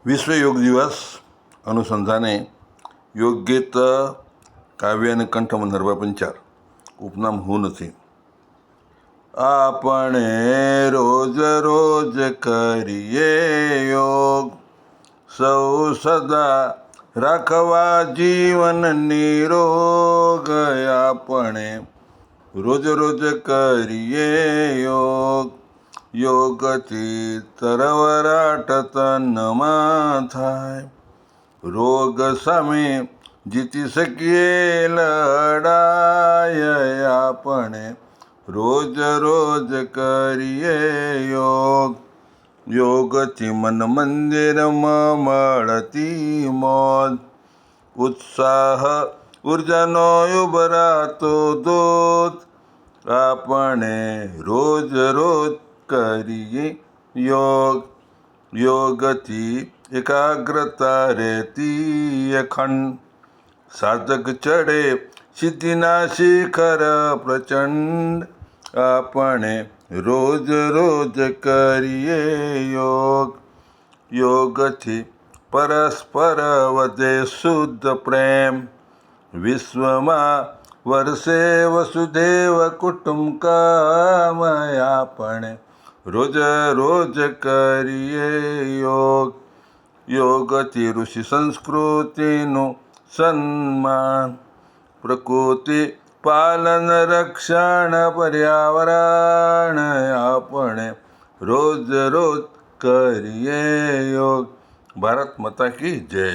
વિશ્વ યોગ દિવસ અનુસંધાને યોગ ગીત કાવ્ય અને કંઠ નરવા પંચાર ઉપનામ હું નથી. આપણે રોજ રોજ કરીએ યોગ, સૌ સદા રાખવા જીવન નિરોગ. આપણે રોજ રોજ કરીએ યોગ, યોગથી તરવરાટ તનમાં થાય. રોગ સામે જીતી શકીએ લડાય. આપણે રોજ રોજ કરીએ યોગ, યોગથી મન મંદિરમાં મળતી મોજ. ઉત્સાહ ઉર્જાનો ઉભરાતો દૂત, આપણે રોજ રોજ કરીએ યોગ, યોગથી એકાગ્રતા રહેતી અખંડ. સાધક ચડે સિદ્ધિના શિખર પ્રચંડ, આપણે રોજ રોજ કરીએ યોગ, યોગથી પરસ્પર વધે શુદ્ધ પ્રેમ. વિશ્વમાં વરસે વસુદેવ કુટુંબકમ, આપણે રોજ રોજ કરીએ યોગ, યોગથી ઋષિ સંસ્કૃતિનું સન્માન. પ્રકૃતિ પાલન રક્ષણ પર્યાવરણ, આપણે રોજ રોજ કરીએ યોગ. ભારત માતા કી જય.